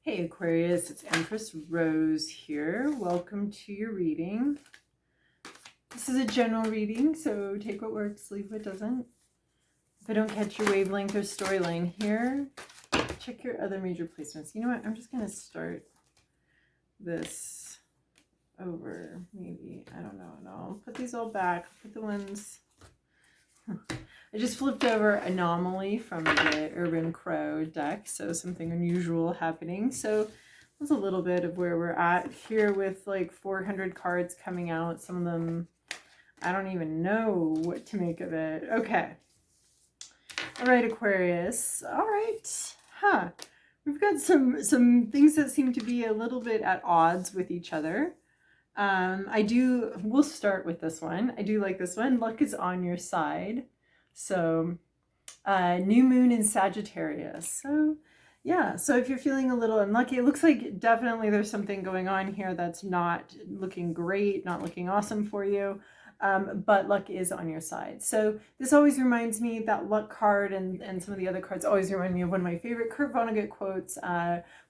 Hey Aquarius, it's Empress Rose here. Welcome to your reading. This is a general reading, so take what works, leave what doesn't. If I don't catch your wavelength or storyline here, check your other major placements. You know what? I'm just going to start this over, maybe. I don't know. And I'll put these all back. I'll put the ones... I just flipped over Anomaly from the Urban Crow deck, so something unusual happening. So that's a little bit of where we're at here with like 400 cards coming out. Some of them, I don't even know what to make of it. Okay. All right, Aquarius. All right. We've got some things that seem to be a little bit at odds with each other. We'll start with this one. I do like this one. Luck is on your side. So new moon in Sagittarius. So yeah, so if you're feeling a little unlucky, it looks like definitely there's something going on here that's not looking great, not looking awesome for you. But luck is on your side. So this always reminds me, that luck card and some of the other cards always remind me of one of my favorite Kurt Vonnegut quotes.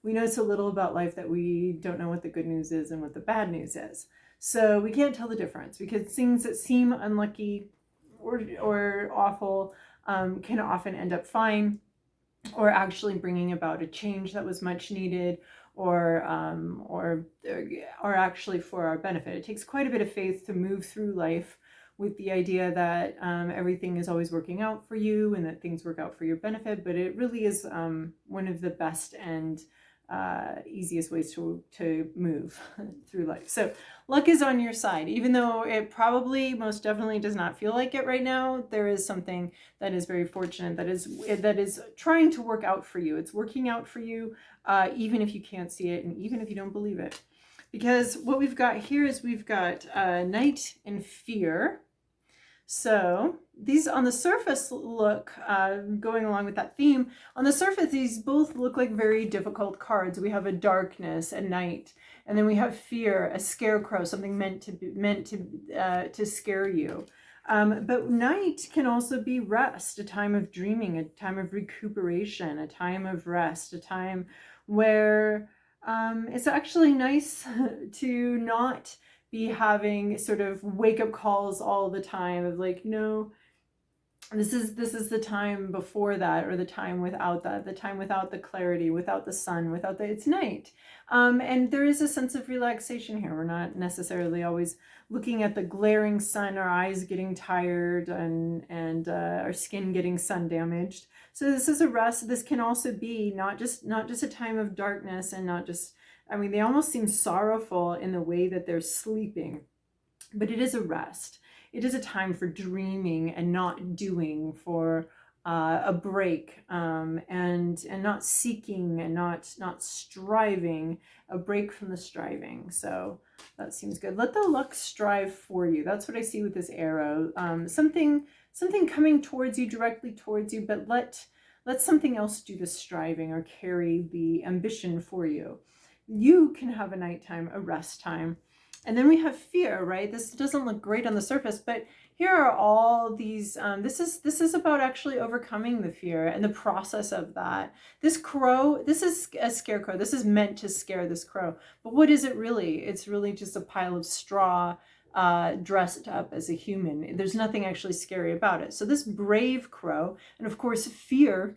We know so little about life that we don't know what the good news is and what the bad news is. So we can't tell the difference, because things that seem unlucky or awful can often end up fine, or actually bringing about a change that was much needed, or actually for our benefit. It takes quite a bit of faith to move through life with the idea that everything is always working out for you and that things work out for your benefit, but it really is one of the best and easiest ways to move through life. So luck is on your side, even though it probably most definitely does not feel like it right now. There is something that is very fortunate that is trying to work out for you. It's working out for you, even if you can't see it and even if you don't believe it. Because what we've got here is we've got Night and Fear. So these on the surface look, going along with that theme, on the surface these both look like very difficult cards. We have a darkness, a night, and then we have fear, a scarecrow, something meant to scare you. But night can also be rest, a time of dreaming, a time of recuperation, a time of rest, a time where it's actually nice to not be having sort of wake-up calls all the time of like, no, this is the time before that, or the time without that, the time without the clarity, without the sun, without the, it's night. And there is a sense of relaxation here. We're not necessarily always looking at the glaring sun, our eyes getting tired and our skin getting sun damaged. So this is a rest. This can also be not just a time of darkness, and not just, I mean, they almost seem sorrowful in the way that they're sleeping, but it is a rest. It is a time for dreaming and not doing, for a break, and not seeking and not striving, a break from the striving. So that seems good. Let the luck strive for you. That's what I see with this arrow. Something coming towards you, directly towards you, but let something else do the striving or carry the ambition for you. You can have a nighttime, a rest time. And then we have fear, right? This doesn't look great on the surface, but here are all these, this is about actually overcoming the fear and the process of that. This crow, this is a scarecrow. This is meant to scare this crow. But what is it really? It's really just a pile of straw dressed up as a human. There's nothing actually scary about it. So this brave crow, and of course fear,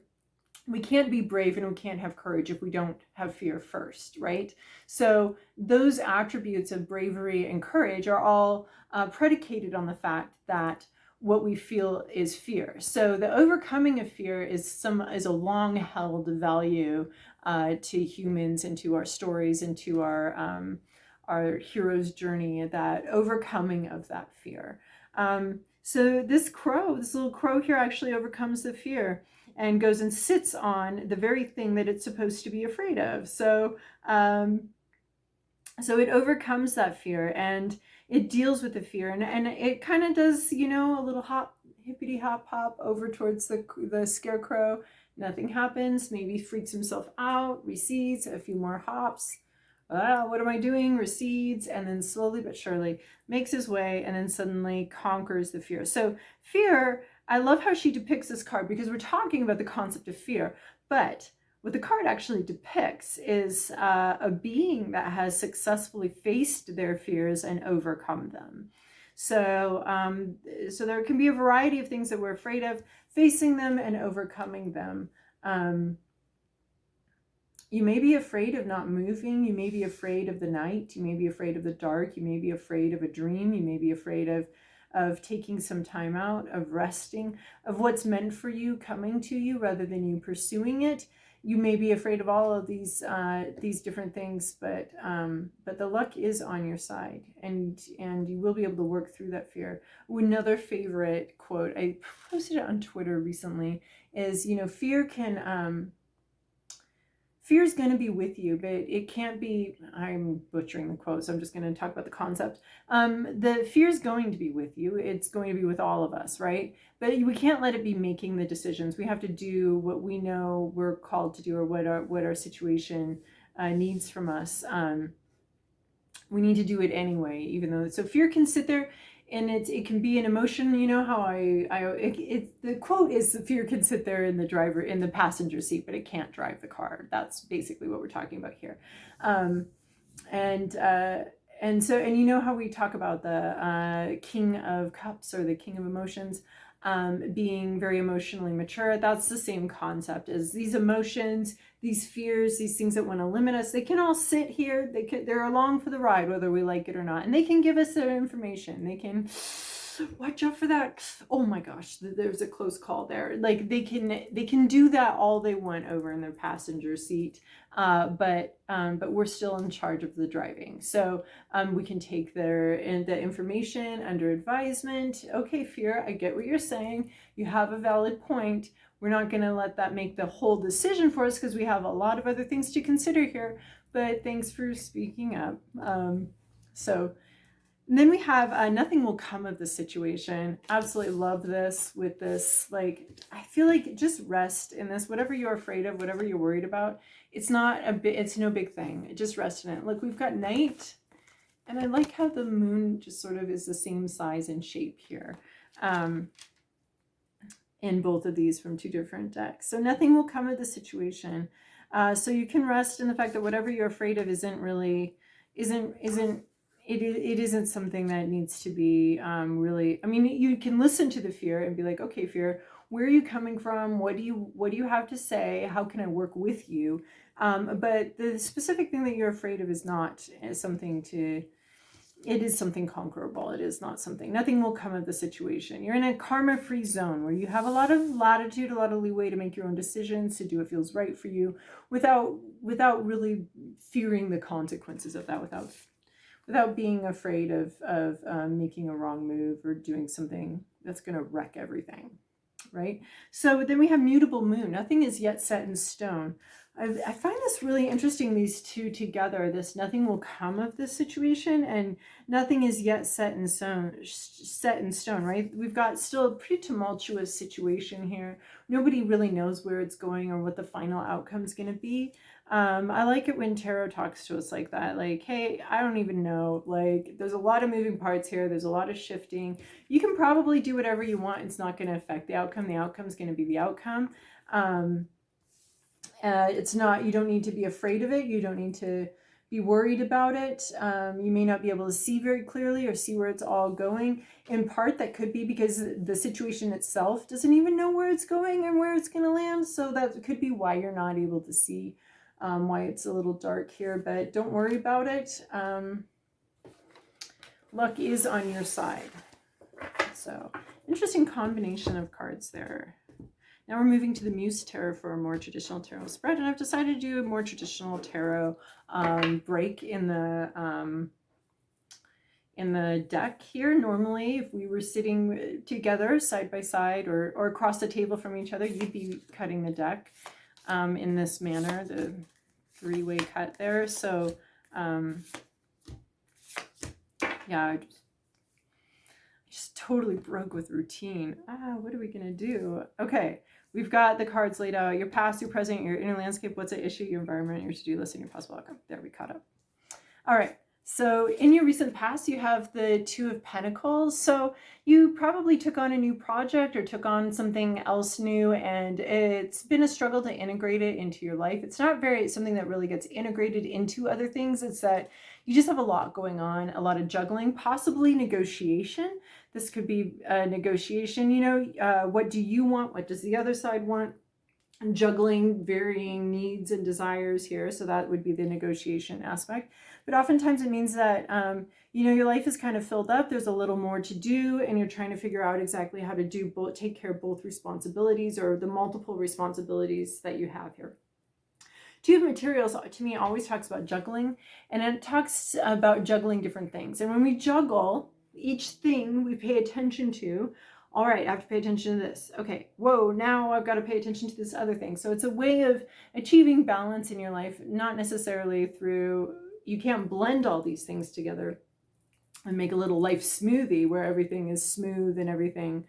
we can't be brave and we can't have courage if we don't have fear first, right? So those attributes of bravery and courage are all predicated on the fact that what we feel is fear. So the overcoming of fear is a long held value to humans and to our stories and to our hero's journey, that overcoming of that fear. So this little crow here actually overcomes the fear and goes and sits on the very thing that it's supposed to be afraid of. So so it overcomes that fear and it deals with the fear, and it kind of does, you know, a little hippity hop over towards the scarecrow. Nothing happens, maybe freaks himself out, recedes, a few more hops. What am I doing? Recedes, and then slowly but surely makes his way, and then suddenly conquers the fear. So fear, I love how she depicts this card, because we're talking about the concept of fear, but what the card actually depicts is a being that has successfully faced their fears and overcome them. So, so there can be a variety of things that we're afraid of, facing them and overcoming them. You may be afraid of not moving. You may be afraid of the night. You may be afraid of the dark. You may be afraid of a dream. You may be afraid of taking some time out, of resting, of what's meant for you coming to you rather than you pursuing it. You may be afraid of all of these different things, but the luck is on your side, and you will be able to work through that fear. Another favorite quote, I posted it on Twitter recently, is, you know, fear is going to be with you, but it can't be, I'm butchering the quote, so I'm just going to talk about the concept. The fear is going to be with you. It's going to be with all of us, right? But we can't let it be making the decisions. We have to do what we know we're called to do, or what our situation needs from us. We need to do it anyway, even though, so fear can sit there. And it can be an emotion, you know how the quote is, the fear can sit there in the passenger seat, but it can't drive the car. That's basically what we're talking about here. And you know how we talk about the King of Cups, or the King of Emotions, being very emotionally mature. That's the same concept as these emotions, these fears, these things that want to limit us. They can all sit here. They're along for the ride, whether we like it or not. And they can give us their information. They can watch out for that. Oh my gosh, there's a close call there. Like they can do that all they want over in their passenger seat. But we're still in charge of the driving. So we can take the information under advisement. Okay, fear, I get what you're saying. You have a valid point. We're not going to let that make the whole decision for us, because we have a lot of other things to consider here. But thanks for speaking up. And then we have nothing will come of the situation. Absolutely love this with this. Like, I feel like just rest in this. Whatever you're afraid of, whatever you're worried about, it's no big thing. Just rest in it. Look, we've got night, and I like how the moon just sort of is the same size and shape here. In both of these from two different decks. So nothing will come of the situation. So you can rest in the fact that whatever you're afraid of it isn't something that needs to be really, I mean, you can listen to the fear and be like, okay, fear, where are you coming from? What do you have to say? How can I work with you? But the specific thing that you're afraid of is not something it is something conquerable. It is not something, nothing will come of the situation. You're in a karma-free zone where you have a lot of latitude, a lot of leeway to make your own decisions, to do what feels right for you without really fearing the consequences of that, without being afraid of making a wrong move or doing something that's going to wreck everything, right? So then we have mutable moon. Nothing is yet set in stone. I find this really interesting, these two together. This nothing will come of this situation, and nothing is yet set in stone, right? We've got still a pretty tumultuous situation here. Nobody really knows where it's going or what the final outcome is going to be. I like it when tarot talks to us like that. Like, hey, I don't even know. Like, there's a lot of moving parts here. There's a lot of shifting. You can probably do whatever you want. It's not going to affect the outcome. The outcome is going to be the outcome. It's not, you don't need to be afraid of it. You don't need to be worried about it. You may not be able to see very clearly or see where it's all going. In part, that could be because the situation itself doesn't even know where it's going and where it's going to land. So that could be why you're not able to see, why it's a little dark here, but don't worry about it. Luck is on your side. So interesting combination of cards there. Now we're moving to the Muse Tarot for a more traditional tarot spread, and I've decided to do a more traditional tarot break in the deck here. Normally, if we were sitting together side by side or across the table from each other, you'd be cutting the deck in this manner, the three-way cut there. So yeah, I just totally broke with routine. What are we gonna do? Okay. We've got the cards laid out. Your past, your present, your inner landscape, what's at issue, your environment, your to-do list, and your possible outcome. There, we caught up. All right. So in your recent past, you have the Two of Pentacles. So you probably took on a new project or took on something else new, and it's been a struggle to integrate it into your life. It's not something that really gets integrated into other things. It's that you just have a lot going on, a lot of juggling, possibly negotiation. This could be a negotiation, what do you want? What does the other side want? Juggling varying needs and desires here. So that would be the negotiation aspect. But oftentimes it means that, your life is kind of filled up. There's a little more to do, and you're trying to figure out exactly how to do both, take care of both responsibilities or the multiple responsibilities that you have here. Two of Materials, to me, always talks about juggling, and it talks about juggling different things. And when we juggle, each thing we pay attention to, all right, I have to pay attention to this. Okay, whoa, now I've got to pay attention to this other thing. So it's a way of achieving balance in your life, not necessarily through, you can't blend all these things together and make a little life smoothie where everything is smooth and everything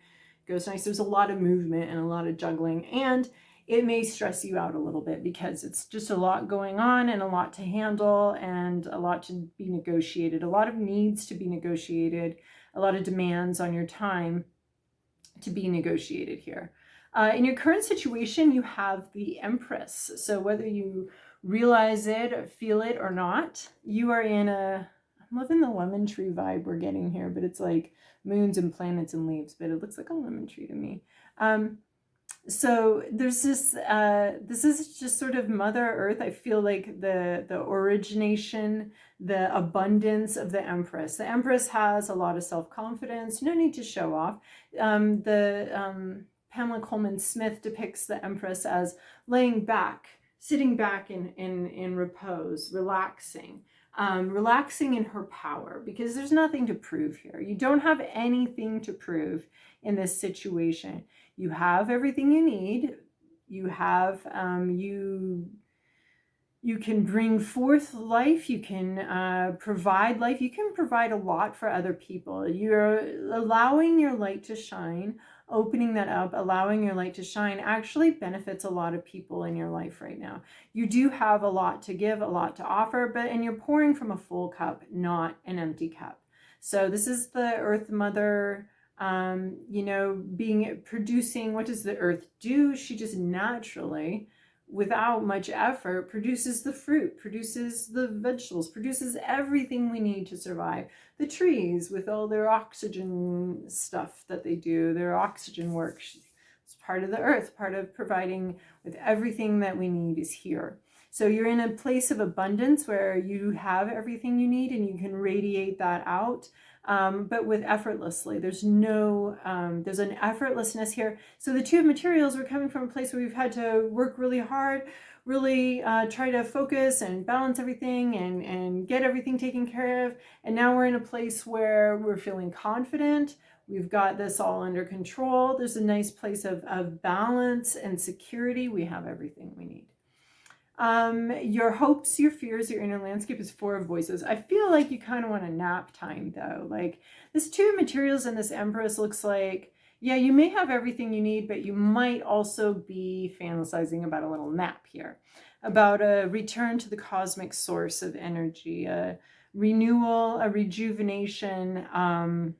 goes nice. There's a lot of movement and a lot of juggling, and it may stress you out a little bit because it's just a lot going on and a lot to handle and a lot to be negotiated, a lot of needs to be negotiated, a lot of demands on your time to be negotiated here. In your current situation, you have the Empress. So whether you realize it, or feel it or not, you are in I'm loving the lemon tree vibe we're getting here, but it's like moons and planets and leaves, but it looks like a lemon tree to me. So there's this is just sort of Mother Earth. I feel like the origination, the abundance of the Empress. The Empress has a lot of self-confidence, no need to show off. Pamela Colman Smith depicts the Empress as laying back, sitting back in repose, relaxing. Relaxing in her power, because there's nothing to prove here. You don't have anything to prove in this situation. You have everything you need. You have, you can bring forth life. You can provide life. You can provide a lot for other people. You're allowing your light to shine, opening that up, allowing your light to shine actually benefits a lot of people in your life right now. You do have a lot to give, a lot to offer, and you're pouring from a full cup, not an empty cup. So this is the Earth Mother, producing. What does the Earth do? She just naturally, without much effort, produces the fruit, produces the vegetables, produces everything we need to survive. The trees with all their oxygen stuff that they do, their oxygen work. It's part of the earth, part of providing with everything that we need is here. So you're in a place of abundance where you have everything you need and you can radiate that out. But with effortlessly, there's an effortlessness here. So the Two of Materials, we're coming from a place where we've had to work really hard, really try to focus and balance everything and get everything taken care of. And now we're in a place where we're feeling confident. We've got this all under control. There's a nice place of balance and security. We have everything we need. Your hopes, your fears, your inner landscape is Four of Voices. I feel like you kind of want a nap time though. Like this Two of Materials and this Empress looks like, yeah, you may have everything you need, but you might also be fantasizing about a little nap here, about a return to the cosmic source of energy, a renewal, a rejuvenation, a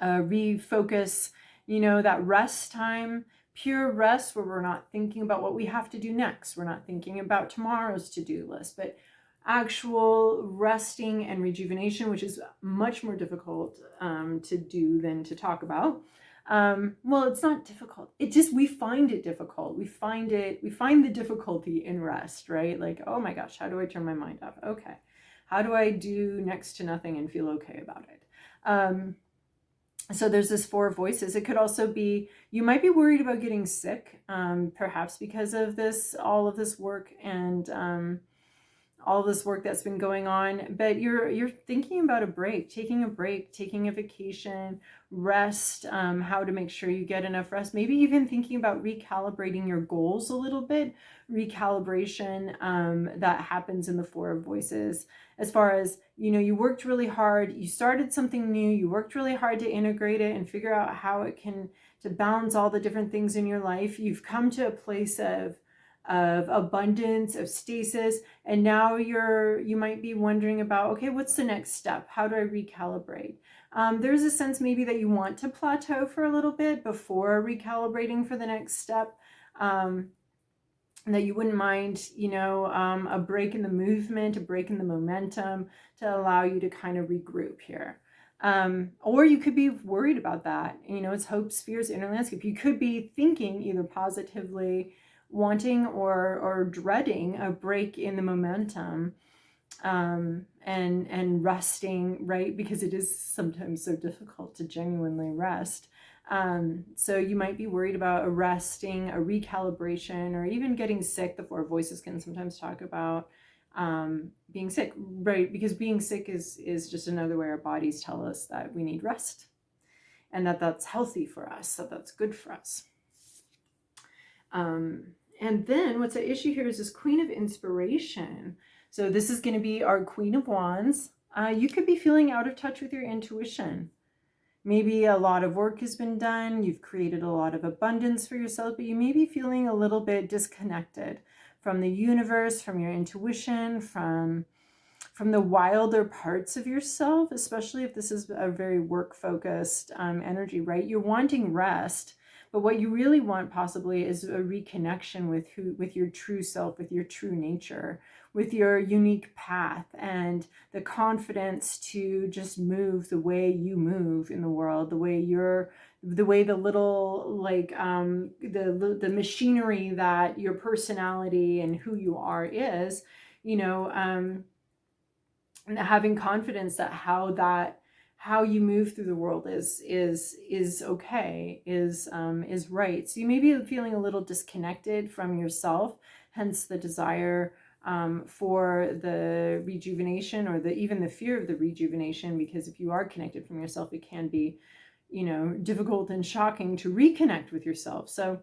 refocus, that rest time. Pure rest where we're not thinking about what we have to do next. We're not thinking about tomorrow's to-do list, but actual resting and rejuvenation, which is much more difficult to do than to talk about. Well, it's not difficult. We find it difficult. We find the difficulty in rest, right? Like, oh my gosh, how do I turn my mind off? Okay. How do I do next to nothing and feel okay about it? So there's this Four of Voices. It could also be, you might be worried about getting sick, perhaps because of all of this work and all this work that's been going on, but you're thinking about a break, taking a vacation, rest, how to make sure you get enough rest, maybe even thinking about recalibrating your goals a little bit, recalibration that happens in the Four of Voices. As far as, you worked really hard, you started something new, you worked really hard to integrate it and figure out how it can, to balance all the different things in your life. You've come to a place of of abundance, of stasis. And now you might be wondering about, okay, what's the next step? How do I recalibrate? There's a sense maybe that you want to plateau for a little bit before recalibrating for the next step. That you wouldn't mind, a break in the movement, a break in the momentum to allow you to kind of regroup here. Or you could be worried about that. It's hopes, fears, inner landscape. You could be thinking either positively, wanting or dreading a break in the momentum, and resting, right? Because it is sometimes so difficult to genuinely rest. So you might be worried about a resting, a recalibration, or even getting sick. The four voices can sometimes talk about being sick, right? Because being sick is just another way our bodies tell us that we need rest, and that's healthy for us, that's good for us. And then what's at issue here is this Queen of Inspiration. So this is going to be our Queen of Wands. You could be feeling out of touch with your intuition. Maybe a lot of work has been done. You've created a lot of abundance for yourself, but you may be feeling a little bit disconnected from the universe, from your intuition, from the wilder parts of yourself, especially if this is a very work-focused energy, right? You're wanting rest, but what you really want possibly is a reconnection with your true self, with your true nature, with your unique path, and the confidence to just move the way you move in the world, the way the little, like, the machinery that your personality and who you are is, and having confidence that how you move through the world is okay, is right. So you may be feeling a little disconnected from yourself, hence the desire for the rejuvenation, or even the fear of the rejuvenation, because if you are connected from yourself, it can be, difficult and shocking to reconnect with yourself. So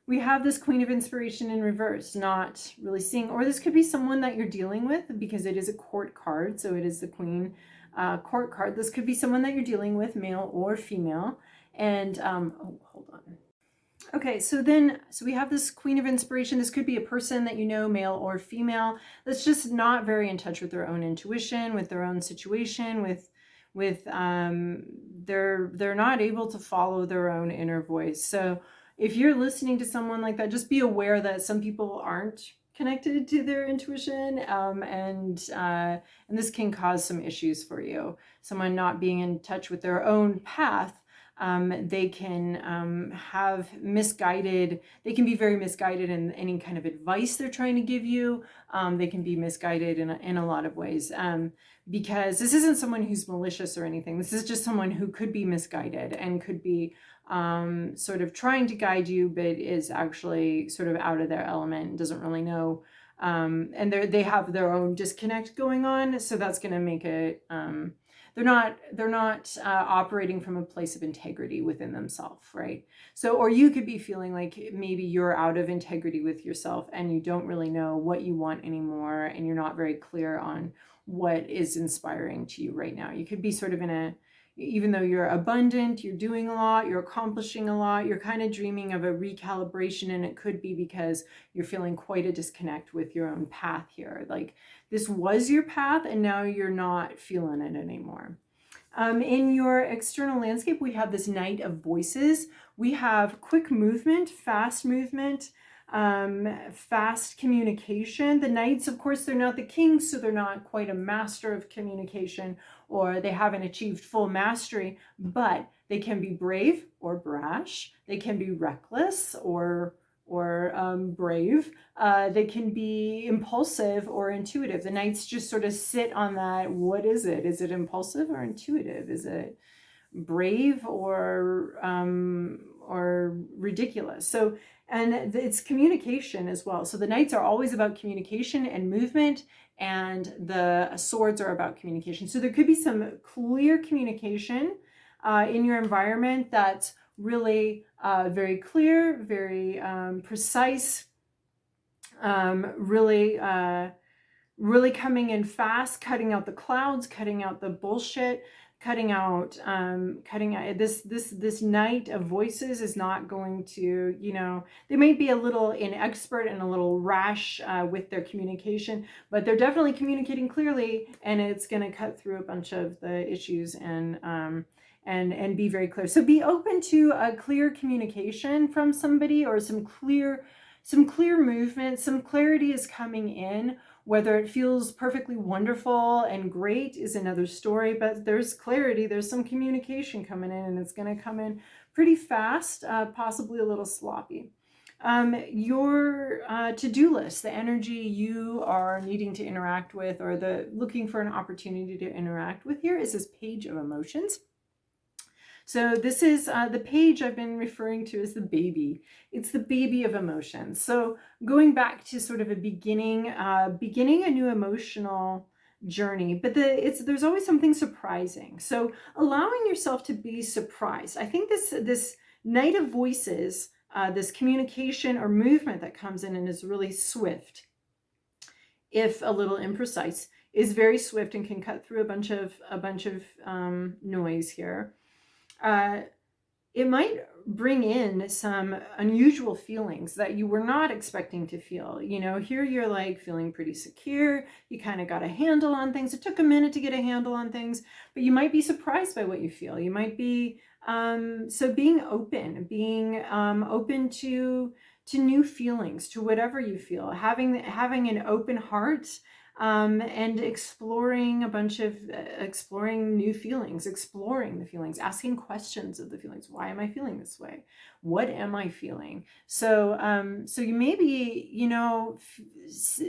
we have this Queen of Inspiration in reverse, not really seeing, or this could be someone that you're dealing with, because it is a court card. So it is the Queen court card. This could be someone that you're dealing with, male or female. And, oh, hold on. Okay, so we have this Queen of Inspiration. This could be a person that male or female, that's just not very in touch with their own intuition, with their own situation, they're not able to follow their own inner voice. So if you're listening to someone like that, just be aware that some people aren't connected to their intuition, and this can cause some issues for you. Someone not being in touch with their own path, they can they can be very misguided in any kind of advice they're trying to give you. They can be misguided in a lot of ways, because this isn't someone who's malicious or anything. This is just someone who could be misguided and could be sort of trying to guide you, but is actually sort of out of their element and doesn't really know. And they have their own disconnect going on. So that's going to make it, they're not operating from a place of integrity within themselves, right? So, or you could be feeling like maybe you're out of integrity with yourself and you don't really know what you want anymore, and you're not very clear on what is inspiring to you right now. You could be sort of even though you're abundant, you're doing a lot, you're accomplishing a lot, you're kind of dreaming of a recalibration, and it could be because you're feeling quite a disconnect with your own path here. Like, this was your path and now you're not feeling it anymore. In your external landscape, we have this Knight of Voices. We have quick movement, fast communication. The Knights, of course, they're not the kings, so they're not quite a master of communication, or they haven't achieved full mastery, but they can be brave or brash. They can be reckless or brave. They can be impulsive or intuitive. The Knights just sort of sit on that. What is it? Is it impulsive or intuitive? Is it brave or ridiculous? So, and it's communication as well. So the Knights are always about communication and movement, and the Swords are about communication. So there could be some clear communication in your environment that's really very clear, very precise, really coming in fast, cutting out the clouds, cutting out the bullshit, cutting out this night of voices is not going to, they may be a little inexpert and a little rash with their communication, but they're definitely communicating clearly, and it's going to cut through a bunch of the issues and be very clear. So be open to a clear communication from somebody, or some clear movement. Some clarity is coming in. Whether it feels perfectly wonderful and great is another story, but there's clarity, there's some communication coming in, and it's going to come in pretty fast, possibly a little sloppy. Your to-do list, the energy you are needing to interact with, or looking for an opportunity to interact with here, is this page of emotions. So this is the page I've been referring to as the baby. It's the baby of emotions. So going back to sort of a beginning a new emotional journey, but there's always something surprising. So allowing yourself to be surprised. I think this night of voices, this communication or movement that comes in and is really swift, if a little imprecise, is very swift and can cut through a bunch of noise here. It might bring in some unusual feelings that you were not expecting to feel. Here you're like feeling pretty secure. You kind of got a handle on things. It took a minute to get a handle on things, but you might be surprised by what you feel. You might be, so being open to new feelings, to whatever you feel, having an open heart, and exploring new feelings, exploring the feelings, asking questions of the feelings. Why am I feeling this way? What am I feeling? So you may be,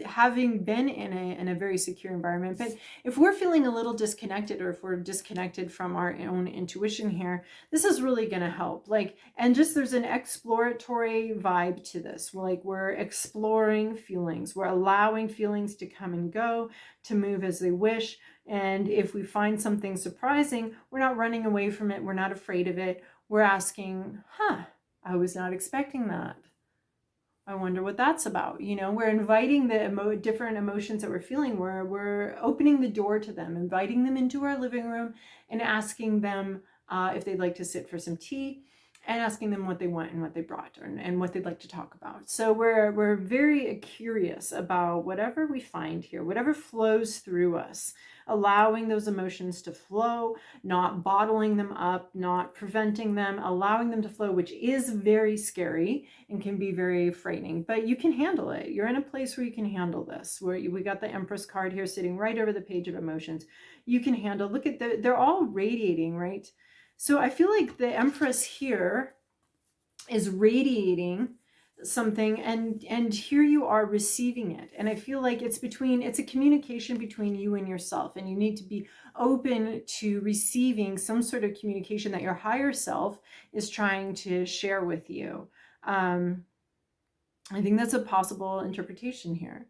having been in a very secure environment, but if we're feeling a little disconnected, or if we're disconnected from our own intuition here, this is really going to help. There's an exploratory vibe to this. We're exploring feelings. We're allowing feelings to come and go, to move as they wish. And if we find something surprising, we're not running away from it. We're not afraid of it. We're asking, I was not expecting that. I wonder what that's about. We're inviting the different emotions that we're feeling. We're opening the door to them, inviting them into our living room, and asking them if they'd like to sit for some tea, and asking them what they want and what they brought, and what they'd like to talk about. So we're very curious about whatever we find here, whatever flows through us, allowing those emotions to flow, not bottling them up, not preventing them, allowing them to flow, which is very scary and can be very frightening, but you can handle it. You're in a place where you can handle this, where we got the Empress card here sitting right over the page of emotions. You can handle, look at they're all radiating, right? So I feel like the Empress here is radiating something, and here you are receiving it. And I feel like it's a communication between you and yourself, and you need to be open to receiving some sort of communication that your higher self is trying to share with you. I think that's a possible interpretation here.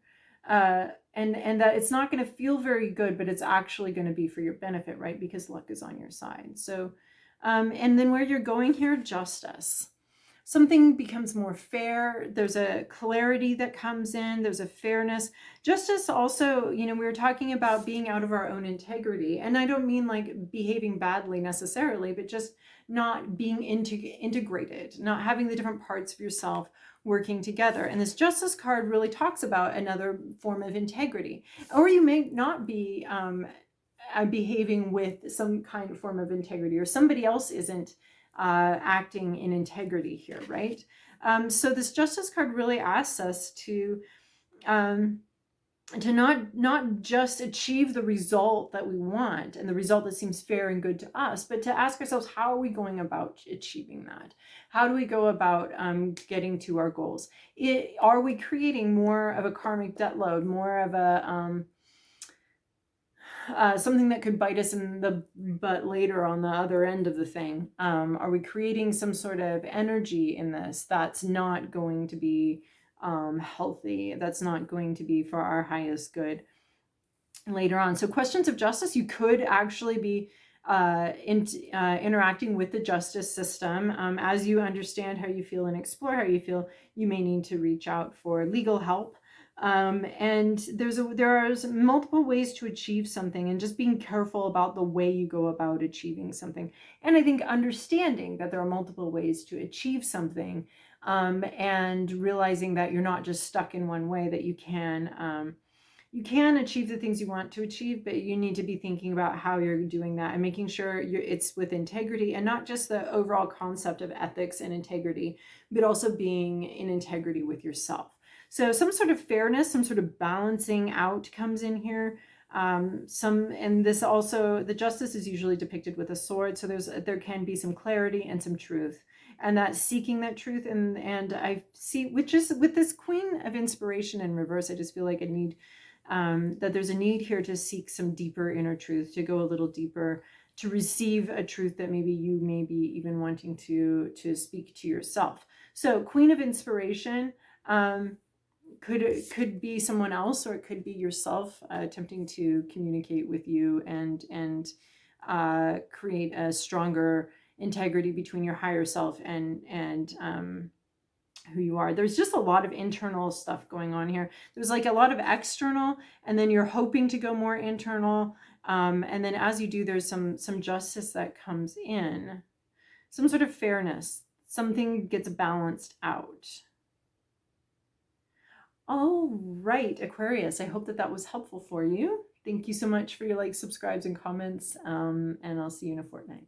And that it's not going to feel very good, but it's actually going to be for your benefit, right? Because luck is on your side. So and then where you're going here, justice. Something becomes more fair. There's a clarity that comes in. There's a fairness. Justice also, we were talking about being out of our own integrity. And I don't mean like behaving badly necessarily, but just not being integrated, not having the different parts of yourself working together. And this justice card really talks about another form of integrity. Or you may not be behaving with some kind of form of integrity, or somebody else isn't acting in integrity here, right? So this justice card really asks us to not just achieve the result that we want and the result that seems fair and good to us, but to ask ourselves, how are we going about achieving that? How do we go about getting to our goals? Are we creating more of a karmic debt load, more of a something that could bite us in the butt later on the other end of the thing? Are we creating some sort of energy in this that's not going to be healthy, that's not going to be for our highest good later on? So questions of justice, you could actually be interacting with the justice system. As you understand how you feel and explore how you feel, you may need to reach out for legal help And there are multiple ways to achieve something, and just being careful about the way you go about achieving something. And I think understanding that there are multiple ways to achieve something, and realizing that you're not just stuck in one way, that you can achieve the things you want to achieve, but you need to be thinking about how you're doing that and making sure it's with integrity, and not just the overall concept of ethics and integrity, but also being in integrity with yourself. So some sort of fairness, some sort of balancing out comes in here. And this also, the justice is usually depicted with a sword. So there can be some clarity and some truth, and that seeking that truth. And I see, with this Queen of Inspiration in reverse, I just feel like that there's a need here to seek some deeper inner truth, to go a little deeper, to receive a truth that maybe you may be even wanting to speak to yourself. So Queen of Inspiration, could be someone else, or it could be yourself, attempting to communicate with you and create a stronger integrity between your higher self and who you are. There's just a lot of internal stuff going on here. There's like a lot of external, and then you're hoping to go more internal, and then as you do, there's some justice that comes in, some sort of fairness, something gets balanced out. All right, Aquarius, I hope that was helpful for you. Thank you so much for your likes, subscribes, and comments, and I'll see you in a fortnight.